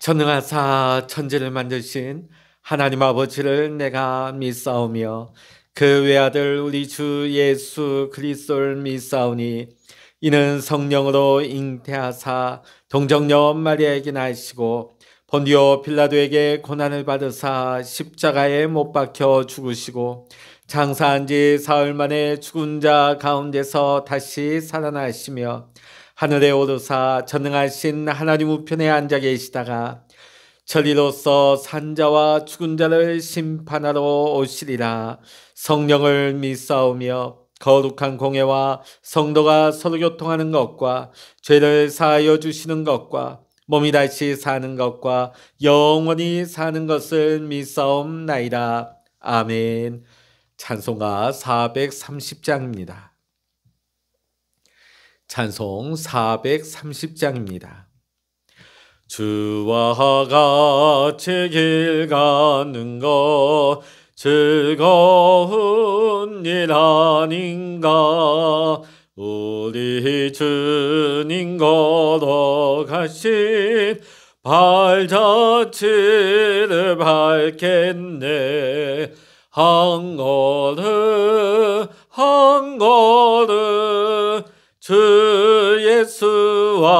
전능하사 천지를 만드신 하나님 아버지를 내가 믿사오며 그 외아들 우리 주 예수 그리스도를 믿사오니 이는 성령으로 잉태하사 동정녀 마리아에게 나시고 본디오 빌라도에게 고난을 받으사 십자가에 못 박혀 죽으시고 장사한 지 사흘 만에 죽은 자 가운데서 다시 살아나시며 하늘에 오르사 전능하신 하나님 우편에 앉아 계시다가 저리로서 산자와 죽은 자를 심판하러 오시리라. 성령을 믿사오며 거룩한 공예와 성도가 서로 교통하는 것과 죄를 사하여 주시는 것과 몸이 다시 사는 것과 영원히 사는 것을 믿사옵나이다. 아멘. 찬송가 430장입니다. 찬송 430장입니다. 주와 같이 길 가는 것 즐거운 일 아닌가. 우리 주님 걸어가신 발자취를 밟겠네. 한 걸음 한 걸음 주 예수와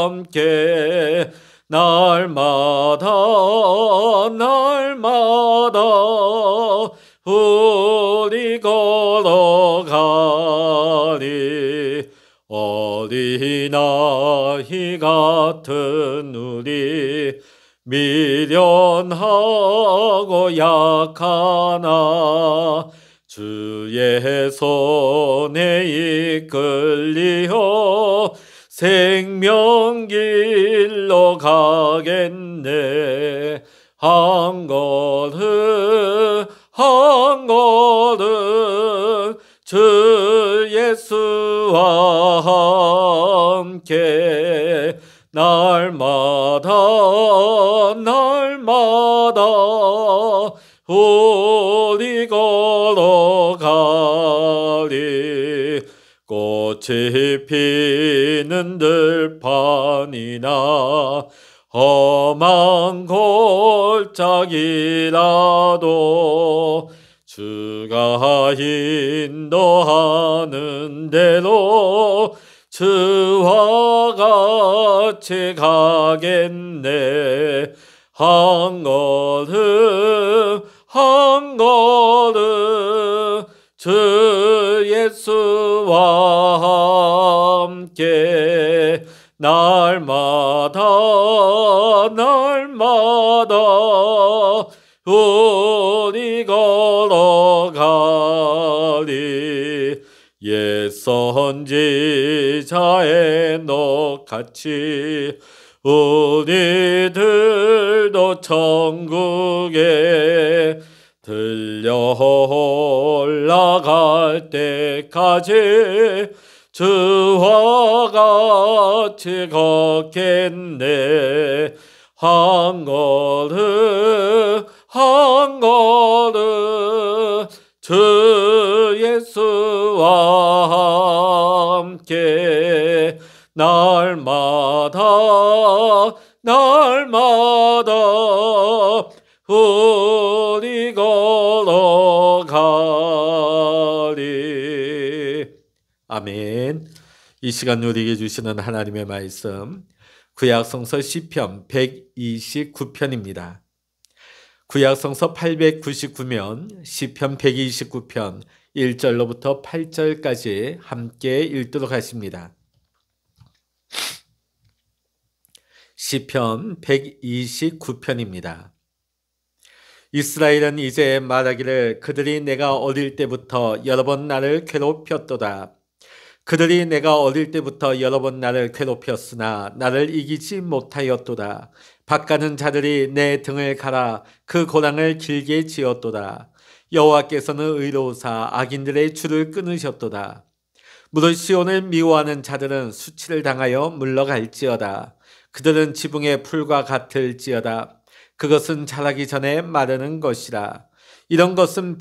함께 날마다 우리 걸어가리. 어린아이 같은 우리 미련하고 약하나 주의 손에 이끌리어 생명길로 가겠네. 한 걸음 한 걸음 주 예수와 함께 날마다 우리 걸어가리. 꽃이 피는 들판이나 험한 골짜기라도 주가 인도하는 대로 주와 같이 가겠네. 한 걸음 한 걸음 주 예수와 함께 날마다 우리 걸어가리. 옛 선지자의 녹같이 우리들도 천국에 들려 올라갈 때까지 주와 같이 걷겠네. 한 걸음 한 걸음 주 예수와 함께 날마다 우리 걸어가리. 아멘. 이 시간 우리에게 주시는 하나님의 말씀 구약성서 시편 129편입니다. 구약성서 899면 시편 129편 1절로부터 8절까지 함께 읽도록 하십니다. 시편 129편입니다. 이스라엘은 이제 말하기를 그들이 내가 어릴 때부터 여러 번 나를 괴롭혔도다. 그들이 내가 어릴 때부터 여러 번 나를 괴롭혔으나 나를 이기지 못하였도다. 바가는 자들이 내 등을 갈아 그 고랑을 길게 지었도다. 여호와께서는 의로우사 악인들의 줄을 끊으셨도다. 무릇 시온을 미워하는 자들은 수치를 당하여 물러갈지어다. 그들은 지붕의 풀과 같을지어다. 그것은 자라기 전에 마르는 것이라. 이런 것은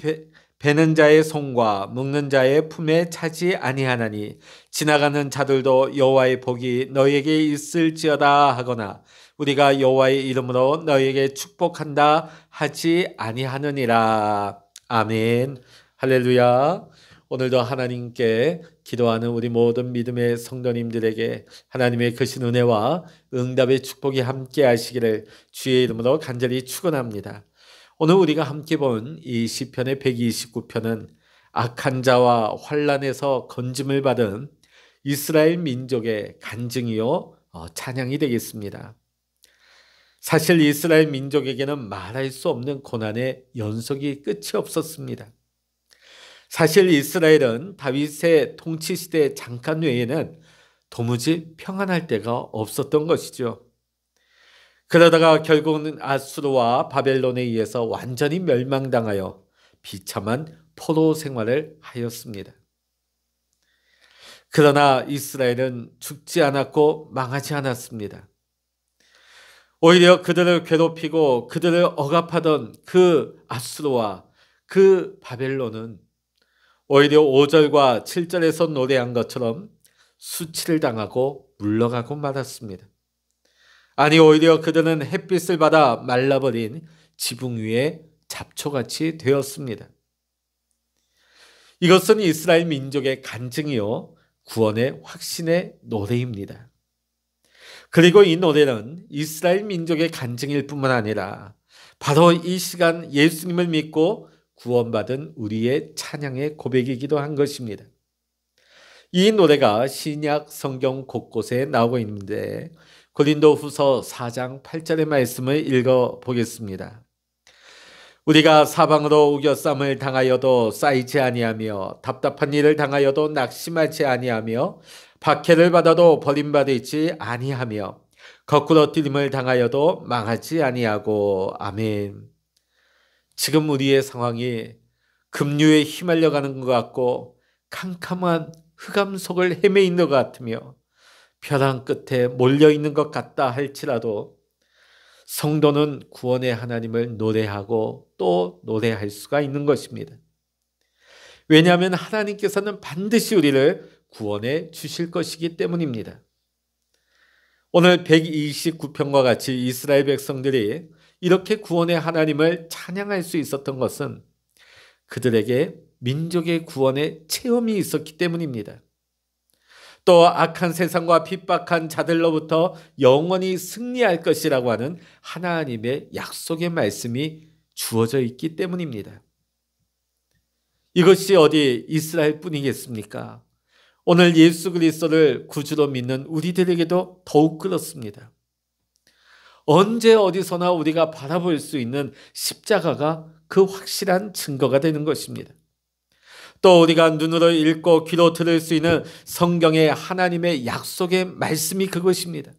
베는 자의 손과 묶는 자의 품에 차지 아니하나니 지나가는 자들도 여호와의 복이 너희에게 있을지어다 하거나 우리가 여호와의 이름으로 너희에게 축복한다 하지 아니하느니라. 아멘. 할렐루야. 오늘도 하나님께 기도하는 우리 모든 믿음의 성도님들에게 하나님의 크신 은혜와 응답의 축복이 함께 하시기를 주의 이름으로 간절히 축원합니다. 오늘 우리가 함께 본 이 시편의 129편은 악한 자와 환난에서 건짐을 받은 이스라엘 민족의 간증이요 찬양이 되겠습니다. 사실 이스라엘 민족에게는 말할 수 없는 고난의 연속이 끝이 없었습니다. 사실 이스라엘은 다윗의 통치 시대 잠깐 외에는 도무지 평안할 때가 없었던 것이죠. 그러다가 결국은 아수르와 바벨론에 의해서 완전히 멸망당하여 비참한 포로 생활을 하였습니다. 그러나 이스라엘은 죽지 않았고 망하지 않았습니다. 오히려 그들을 괴롭히고 그들을 억압하던 그 아수르와 그 바벨론은 오히려 5절과 7절에서 노래한 것처럼 수치를 당하고 물러가고 말았습니다. 아니 오히려 그들은 햇빛을 받아 말라버린 지붕 위에 잡초같이 되었습니다. 이것은 이스라엘 민족의 간증이요 구원의 확신의 노래입니다. 그리고 이 노래는 이스라엘 민족의 간증일 뿐만 아니라 바로 이 시간 예수님을 믿고 구원받은 우리의 찬양의 고백이기도 한 것입니다. 이 노래가 신약 성경 곳곳에 나오고 있는데 고린도후서 4장 8절의 말씀을 읽어보겠습니다. 우리가 사방으로 우겨쌈을 당하여도 쌓이지 아니하며 답답한 일을 당하여도 낙심하지 아니하며 박해를 받아도 버림받지 아니하며 거꾸로 뛰림을 당하여도 망하지 아니하고. 아멘. 지금 우리의 상황이 급류에 휘말려 가는 것 같고 캄캄한 흑암 속을 헤매있는 것 같으며 벼랑 끝에 몰려있는 것 같다 할지라도 성도는 구원의 하나님을 노래하고 또 노래할 수가 있는 것입니다. 왜냐하면 하나님께서는 반드시 우리를 구원해 주실 것이기 때문입니다. 오늘 129편과 같이 이스라엘 백성들이 이렇게 구원의 하나님을 찬양할 수 있었던 것은 그들에게 민족의 구원의 체험이 있었기 때문입니다. 또 악한 세상과 핍박한 자들로부터 영원히 승리할 것이라고 하는 하나님의 약속의 말씀이 주어져 있기 때문입니다. 이것이 어디 이스라엘 뿐이겠습니까? 오늘 예수 그리스도를 구주로 믿는 우리들에게도 더욱 그렇습니다. 언제 어디서나 우리가 바라볼 수 있는 십자가가 그 확실한 증거가 되는 것입니다. 또 우리가 눈으로 읽고 귀로 들을 수 있는 성경의 하나님의 약속의 말씀이 그것입니다.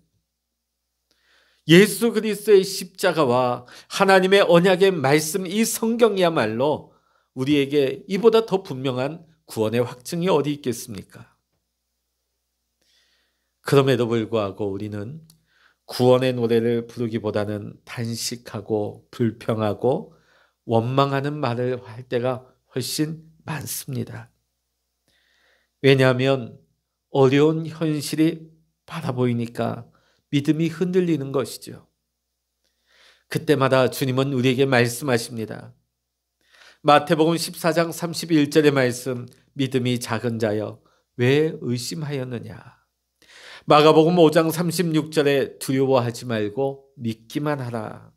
예수 그리스도의 십자가와 하나님의 언약의 말씀, 이 성경이야말로 우리에게 이보다 더 분명한 구원의 확증이 어디 있겠습니까? 그럼에도 불구하고 우리는 구원의 노래를 부르기보다는 단식하고 불평하고 원망하는 말을 할 때가 훨씬 많습니다. 왜냐하면 어려운 현실이 바라보이니까 믿음이 흔들리는 것이죠. 그때마다 주님은 우리에게 말씀하십니다. 마태복음 14장 31절의 말씀, 믿음이 작은 자여 왜 의심하였느냐. 마가복음 5장 36절에 두려워하지 말고 믿기만 하라.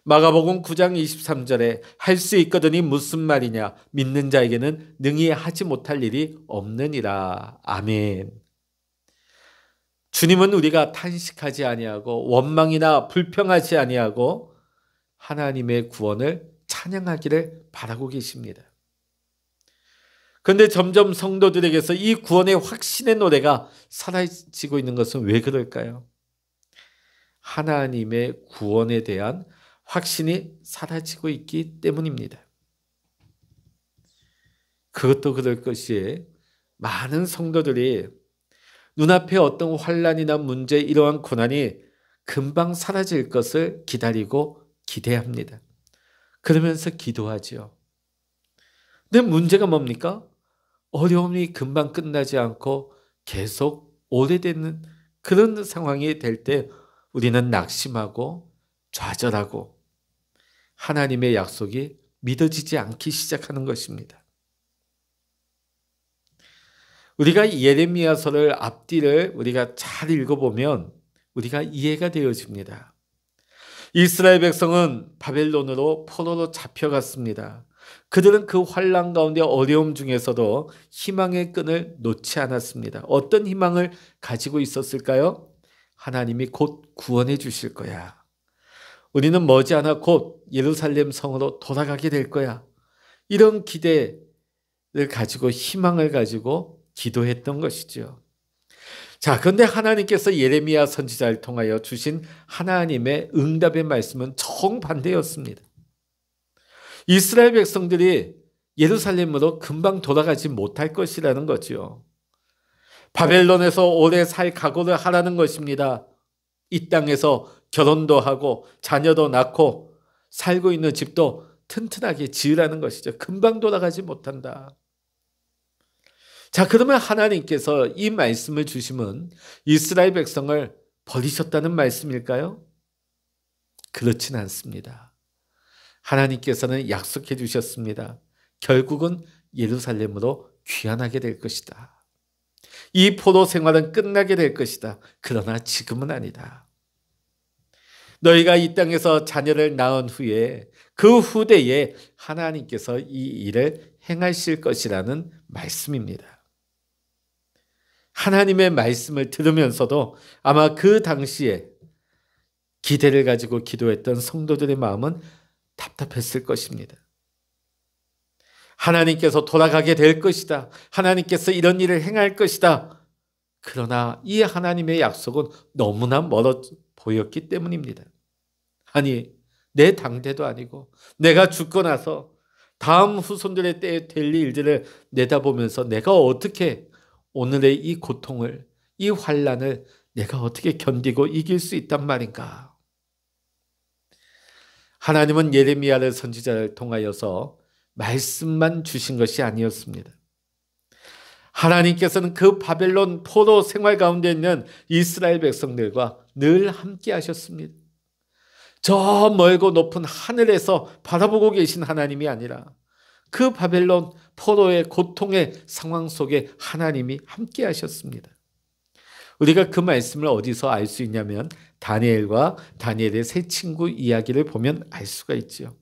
마가복음 9장 23절에 할 수 있거든이 무슨 말이냐. 믿는 자에게는 능히 하지 못할 일이 없느니라. 아멘. 주님은 우리가 탄식하지 아니하고 원망이나 불평하지 아니하고 하나님의 구원을 찬양하기를 바라고 계십니다. 그런데 점점 성도들에게서 이 구원의 확신의 노래가 사라지고 있는 것은 왜 그럴까요? 하나님의 구원에 대한 확신이 사라지고 있기 때문입니다. 그것도 그럴 것이 많은 성도들이 눈앞에 어떤 환난이나 문제, 이러한 고난이 금방 사라질 것을 기다리고 기대합니다. 그러면서 기도하지요. 근데 문제가 뭡니까? 어려움이 금방 끝나지 않고 계속 오래되는 그런 상황이 될 때 우리는 낙심하고 좌절하고 하나님의 약속이 믿어지지 않기 시작하는 것입니다. 우리가 예레미야서를 앞뒤를 우리가 잘 읽어보면 우리가 이해가 되어집니다. 이스라엘 백성은 바벨론으로 포로로 잡혀갔습니다. 그들은 그 환난 가운데 어려움 중에서도 희망의 끈을 놓지 않았습니다. 어떤 희망을 가지고 있었을까요? 하나님이 곧 구원해 주실 거야. 우리는 머지않아 곧 예루살렘 성으로 돌아가게 될 거야. 이런 기대를 가지고 희망을 가지고 기도했던 것이죠. 자, 그런데 하나님께서 예레미야 선지자를 통하여 주신 하나님의 응답의 말씀은 정반대였습니다. 이스라엘 백성들이 예루살렘으로 금방 돌아가지 못할 것이라는 거죠. 바벨론에서 오래 살 각오를 하라는 것입니다. 이 땅에서 결혼도 하고 자녀도 낳고 살고 있는 집도 튼튼하게 지으라는 것이죠. 금방 돌아가지 못한다. 자, 그러면 하나님께서 이 말씀을 주시면 이스라엘 백성을 버리셨다는 말씀일까요? 그렇진 않습니다. 하나님께서는 약속해 주셨습니다. 결국은 예루살렘으로 귀환하게 될 것이다. 이 포로 생활은 끝나게 될 것이다. 그러나 지금은 아니다. 너희가 이 땅에서 자녀를 낳은 후에 그 후대에 하나님께서 이 일을 행하실 것이라는 말씀입니다. 하나님의 말씀을 들으면서도 아마 그 당시에 기대를 가지고 기도했던 성도들의 마음은 답답했을 것입니다. 하나님께서 돌아가게 될 것이다. 하나님께서 이런 일을 행할 것이다. 그러나 이 하나님의 약속은 너무나 멀어 보였기 때문입니다. 아니, 내 당대도 아니고 내가 죽고 나서 다음 후손들의 때에 될 일들을 내다보면서 내가 어떻게 오늘의 이 고통을, 이 환난을 내가 어떻게 견디고 이길 수 있단 말인가? 하나님은 예레미야를 선지자를 통하여서 말씀만 주신 것이 아니었습니다. 하나님께서는 그 바벨론 포로 생활 가운데 있는 이스라엘 백성들과 늘 함께 하셨습니다. 저 멀고 높은 하늘에서 바라보고 계신 하나님이 아니라 그 바벨론 포로의 고통의 상황 속에 하나님이 함께 하셨습니다. 우리가 그 말씀을 어디서 알 수 있냐면 다니엘과 다니엘의 세 친구 이야기를 보면 알 수가 있죠.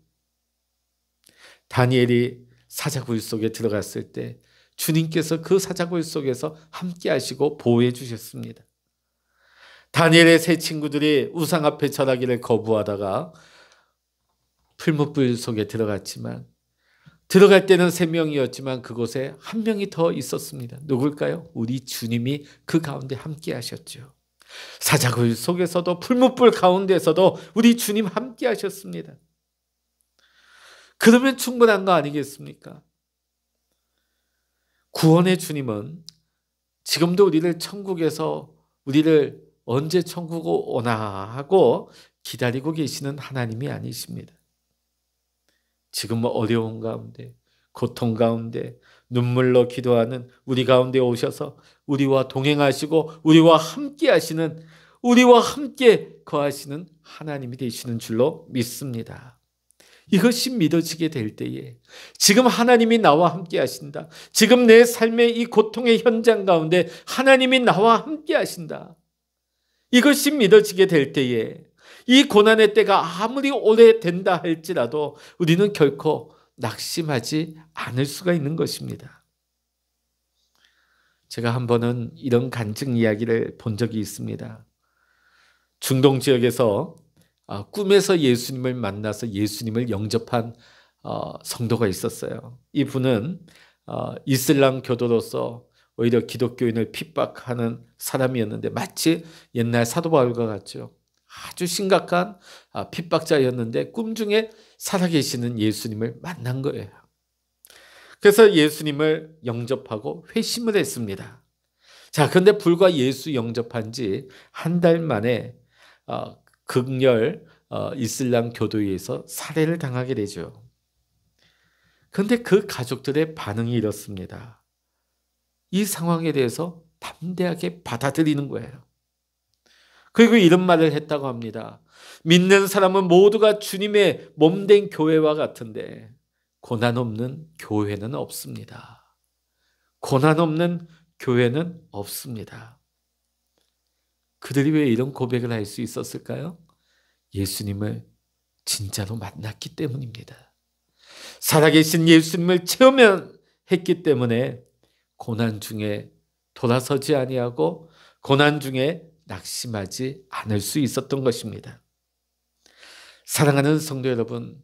다니엘이 사자굴 속에 들어갔을 때 주님께서 그 사자굴 속에서 함께 하시고 보호해 주셨습니다. 다니엘의 세 친구들이 우상 앞에 절하기를 거부하다가 풀무불 속에 들어갔지만 들어갈 때는 3명이었지만 그곳에 1명이 더 있었습니다. 누굴까요? 우리 주님이 그 가운데 함께 하셨죠. 사자굴 속에서도 풀무불 가운데서도 우리 주님 함께 하셨습니다. 그러면 충분한 거 아니겠습니까? 구원의 주님은 지금도 우리를 천국에서 우리를 언제 천국 오나 하고 기다리고 계시는 하나님이 아니십니다. 지금 어려운 가운데, 고통 가운데 눈물로 기도하는 우리 가운데 오셔서 우리와 동행하시고 우리와 함께 하시는, 우리와 함께 거하시는 하나님이 되시는 줄로 믿습니다. 이것이 믿어지게 될 때에 지금 하나님이 나와 함께 하신다. 지금 내 삶의 이 고통의 현장 가운데 하나님이 나와 함께 하신다. 이것이 믿어지게 될 때에 이 고난의 때가 아무리 오래된다 할지라도 우리는 결코 낙심하지 않을 수가 있는 것입니다. 제가 한 번은 이런 간증 이야기를 본 적이 있습니다. 중동 지역에서 꿈에서 예수님을 만나서 예수님을 영접한 성도가 있었어요. 이분은 이슬람 교도로서 오히려 기독교인을 핍박하는 사람이었는데 마치 옛날 사도 바울과 같죠. 아주 심각한 핍박자였는데 꿈 중에 살아계시는 예수님을 만난 거예요. 그래서 예수님을 영접하고 회심을 했습니다. 자, 그런데 불과 예수 영접한 지 한 달 만에 극렬 이슬람 교도위에서 살해를 당하게 되죠. 그런데 그 가족들의 반응이 이렇습니다. 이 상황에 대해서 담대하게 받아들이는 거예요. 그리고 이런 말을 했다고 합니다. 믿는 사람은 모두가 주님의 몸된 교회와 같은데 고난 없는 교회는 없습니다. 고난 없는 교회는 없습니다. 그들이 왜 이런 고백을 할 수 있었을까요? 예수님을 진짜로 만났기 때문입니다. 살아계신 예수님을 체험했기 때문에 고난 중에 돌아서지 아니하고 고난 중에 낙심하지 않을 수 있었던 것입니다. 사랑하는 성도 여러분,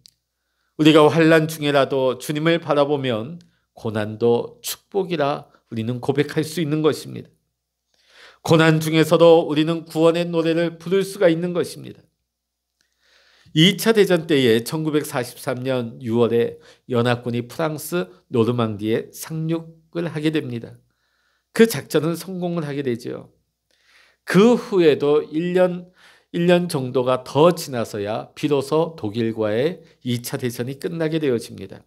우리가 환난 중에라도 주님을 바라보면 고난도 축복이라 우리는 고백할 수 있는 것입니다. 고난 중에서도 우리는 구원의 노래를 부를 수가 있는 것입니다. 2차 대전 때에 1943년 6월에 연합군이 프랑스 노르망디에 상륙을 하게 됩니다. 그 작전은 성공을 하게 되죠. 그 후에도 1년 정도가 더 지나서야 비로소 독일과의 2차 대전이 끝나게 되어집니다.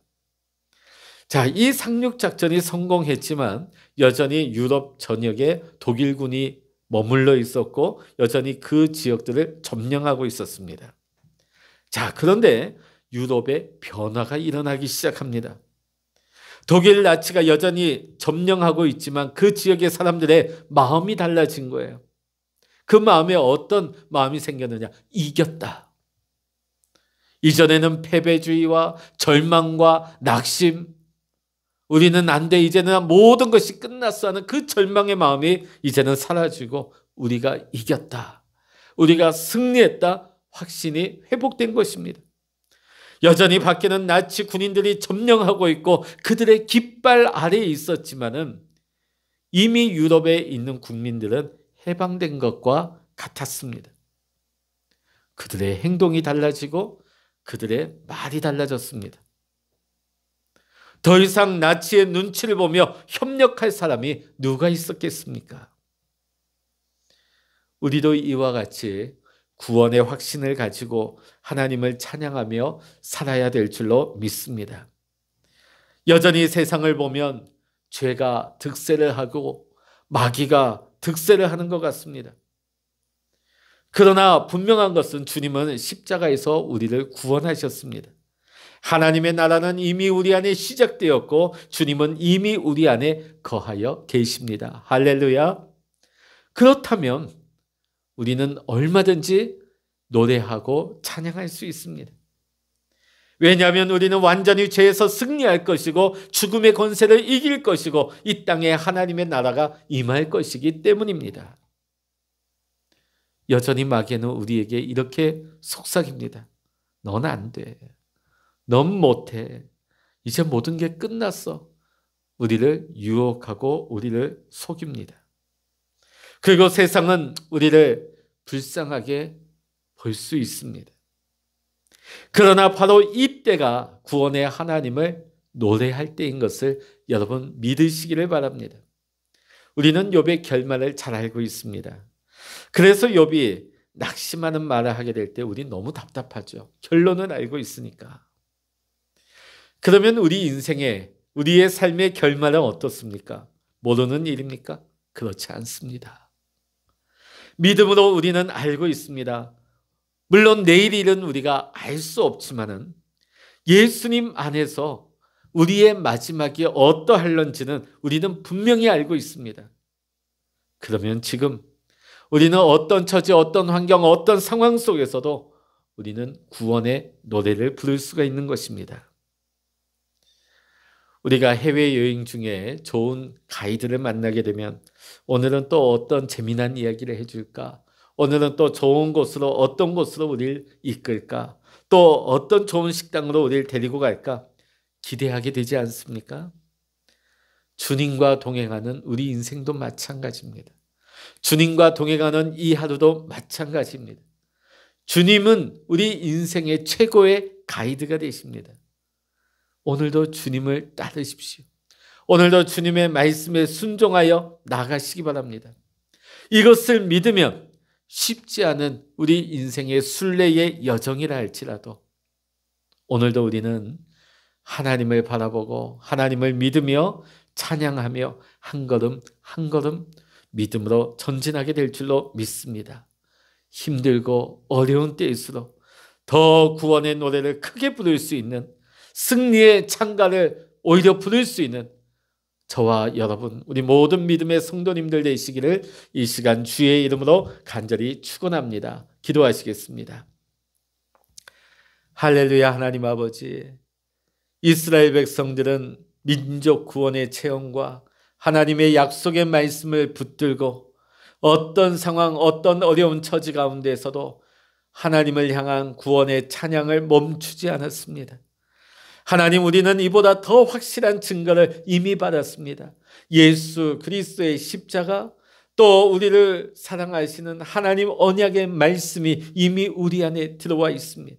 자, 이 상륙 작전이 성공했지만 여전히 유럽 전역에 독일군이 머물러 있었고 여전히 그 지역들을 점령하고 있었습니다. 자, 그런데 유럽에 변화가 일어나기 시작합니다. 독일 나치가 여전히 점령하고 있지만 그 지역의 사람들의 마음이 달라진 거예요. 그 마음에 어떤 마음이 생겼느냐? 이겼다. 이전에는 패배주의와 절망과 낙심, 우리는 안 돼, 이제는 모든 것이 끝났어 하는 그 절망의 마음이 이제는 사라지고 우리가 이겼다, 우리가 승리했다 확신이 회복된 것입니다. 여전히 밖에는 나치 군인들이 점령하고 있고 그들의 깃발 아래에 있었지만은 이미 유럽에 있는 국민들은 해방된 것과 같았습니다. 그들의 행동이 달라지고 그들의 말이 달라졌습니다. 더 이상 나치의 눈치를 보며 협력할 사람이 누가 있었겠습니까? 우리도 이와 같이 구원의 확신을 가지고 하나님을 찬양하며 살아야 될 줄로 믿습니다. 여전히 세상을 보면 죄가 득세를 하고 마귀가 득세를 하는 것 같습니다. 그러나 분명한 것은 주님은 십자가에서 우리를 구원하셨습니다. 하나님의 나라는 이미 우리 안에 시작되었고 주님은 이미 우리 안에 거하여 계십니다. 할렐루야. 그렇다면 우리는 얼마든지 노래하고 찬양할 수 있습니다. 왜냐하면 우리는 완전히 죄에서 승리할 것이고 죽음의 권세를 이길 것이고 이 땅에 하나님의 나라가 임할 것이기 때문입니다. 여전히 마귀는 우리에게 이렇게 속삭입니다. 넌 안 돼. 넌 못해. 이제 모든 게 끝났어. 우리를 유혹하고 우리를 속입니다. 그리고 세상은 우리를 불쌍하게 볼 수 있습니다. 그러나 바로 이때가 구원의 하나님을 노래할 때인 것을 여러분 믿으시기를 바랍니다. 우리는 욥의 결말을 잘 알고 있습니다. 그래서 욥이 낙심하는 말을 하게 될 때 우리 너무 답답하죠. 결론을 알고 있으니까. 그러면 우리 인생에 우리의 삶의 결말은 어떻습니까? 모르는 일입니까? 그렇지 않습니다. 믿음으로 우리는 알고 있습니다. 물론 내일 일은 우리가 알 수 없지만은 예수님 안에서 우리의 마지막이 어떠할런지는 우리는 분명히 알고 있습니다. 그러면 지금 우리는 어떤 처지, 어떤 환경, 어떤 상황 속에서도 우리는 구원의 노래를 부를 수가 있는 것입니다. 우리가 해외여행 중에 좋은 가이드를 만나게 되면 오늘은 또 어떤 재미난 이야기를 해줄까? 오늘은 또 좋은 곳으로 어떤 곳으로 우리를 이끌까? 또 어떤 좋은 식당으로 우리를 데리고 갈까? 기대하게 되지 않습니까? 주님과 동행하는 우리 인생도 마찬가지입니다. 주님과 동행하는 이 하루도 마찬가지입니다. 주님은 우리 인생의 최고의 가이드가 되십니다. 오늘도 주님을 따르십시오. 오늘도 주님의 말씀에 순종하여 나가시기 바랍니다. 이것을 믿으면 쉽지 않은 우리 인생의 순례의 여정이라 할지라도 오늘도 우리는 하나님을 바라보고 하나님을 믿으며 찬양하며 한 걸음 한 걸음 믿음으로 전진하게 될 줄로 믿습니다. 힘들고 어려운 때일수록 더 구원의 노래를 크게 부를 수 있는, 승리의 찬가를 오히려 부를 수 있는 저와 여러분, 우리 모든 믿음의 성도님들 되시기를 이 시간 주의 이름으로 간절히 축원합니다. 기도하시겠습니다. 할렐루야. 하나님 아버지, 이스라엘 백성들은 민족 구원의 체험과 하나님의 약속의 말씀을 붙들고 어떤 상황, 어떤 어려운 처지 가운데서도 하나님을 향한 구원의 찬양을 멈추지 않았습니다. 하나님, 우리는 이보다 더 확실한 증거를 이미 받았습니다. 예수 그리스도의 십자가, 또 우리를 사랑하시는 하나님 언약의 말씀이 이미 우리 안에 들어와 있습니다.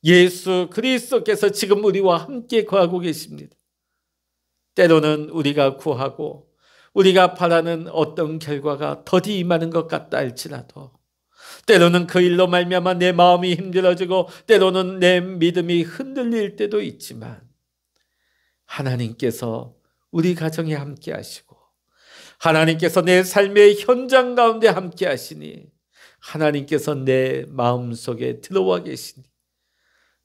예수 그리스도께서 지금 우리와 함께 거하고 계십니다. 때로는 우리가 구하고 우리가 바라는 어떤 결과가 더디 임하는 것 같다 할지라도, 때로는 그 일로 말미암아 내 마음이 힘들어지고 때로는 내 믿음이 흔들릴 때도 있지만, 하나님께서 우리 가정에 함께 하시고 하나님께서 내 삶의 현장 가운데 함께 하시니, 하나님께서 내 마음속에 들어와 계시니,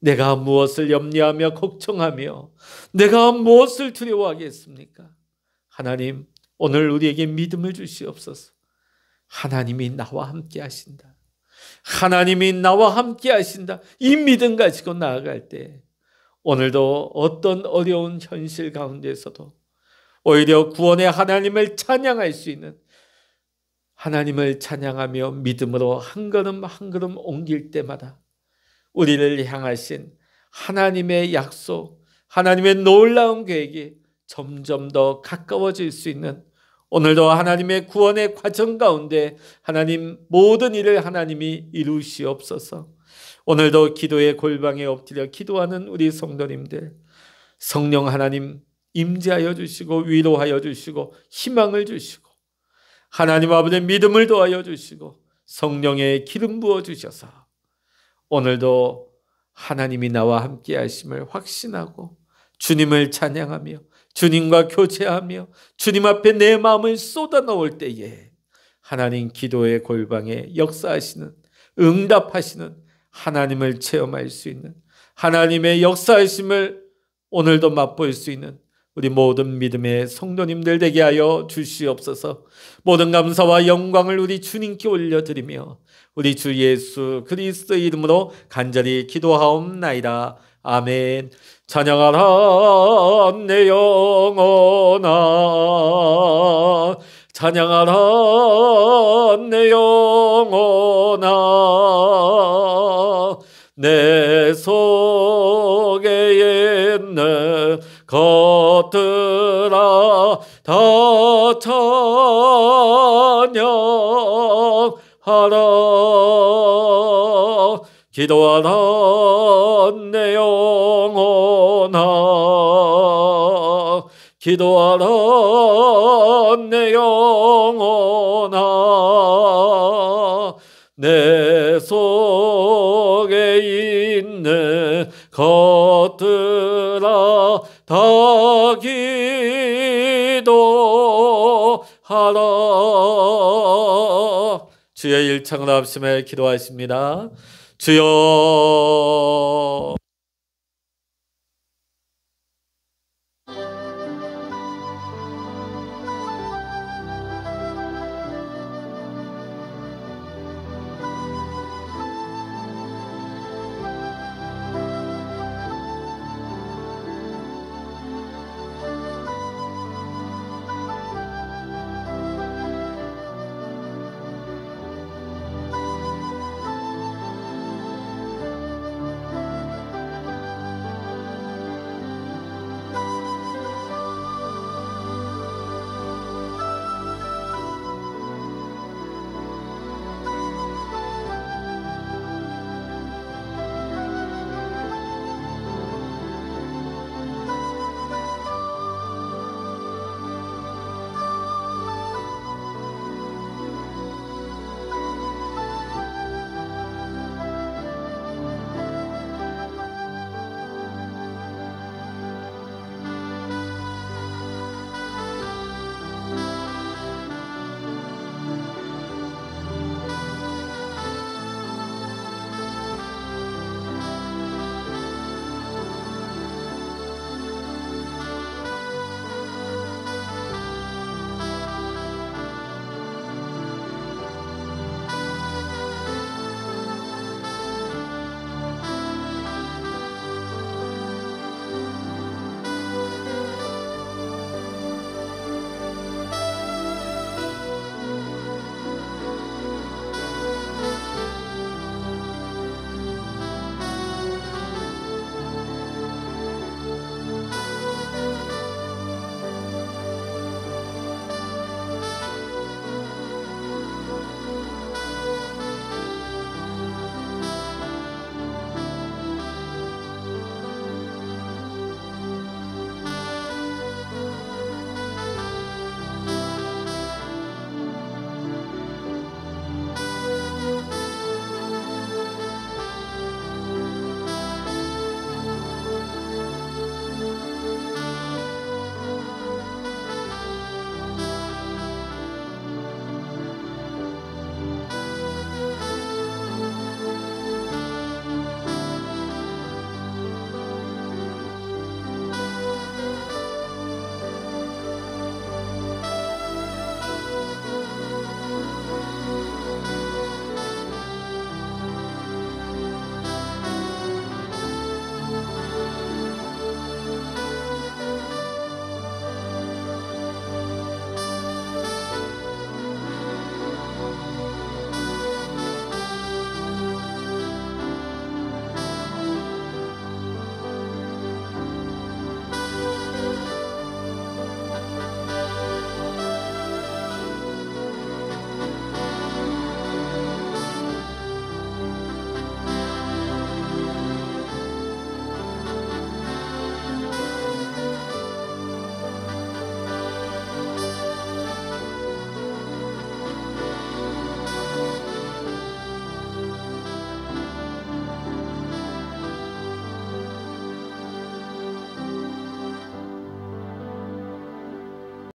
내가 무엇을 염려하며 걱정하며 내가 무엇을 두려워하겠습니까? 하나님, 오늘 우리에게 믿음을 주시옵소서. 하나님이 나와 함께 하신다. 하나님이 나와 함께 하신다. 이 믿음 가지고 나아갈 때 오늘도 어떤 어려운 현실 가운데서도 오히려 구원의 하나님을 찬양할 수 있는, 하나님을 찬양하며 믿음으로 한 걸음 한 걸음 옮길 때마다 우리를 향하신 하나님의 약속, 하나님의 놀라운 계획이 점점 더 가까워질 수 있는, 오늘도 하나님의 구원의 과정 가운데 하나님 모든 일을 하나님이 이루시옵소서. 오늘도 기도의 골방에 엎드려 기도하는 우리 성도님들, 성령 하나님 임재하여 주시고 위로하여 주시고 희망을 주시고 하나님 아버지의 믿음을 도하여 주시고 성령의 기름 부어 주셔서 오늘도 하나님이 나와 함께 하심을 확신하고 주님을 찬양하며 주님과 교제하며 주님 앞에 내 마음을 쏟아놓을 때에 하나님 기도의 골방에 역사하시는, 응답하시는 하나님을 체험할 수 있는, 하나님의 역사하심을 오늘도 맛볼 수 있는 우리 모든 믿음의 성도님들 되게 하여 주시옵소서. 모든 감사와 영광을 우리 주님께 올려드리며 우리 주 예수 그리스도의 이름으로 간절히 기도하옵나이다. 아멘. 찬양하라 내 영혼아, 찬양하라 내 영혼아, 내 속에 있는 것들아 다 찬양하라. 기도하라 내 영혼아, 기도하라 내 영혼아, 내 속에 있는 것들아 다 기도하라. 주의 일창을 합심해 기도하십니다. 주여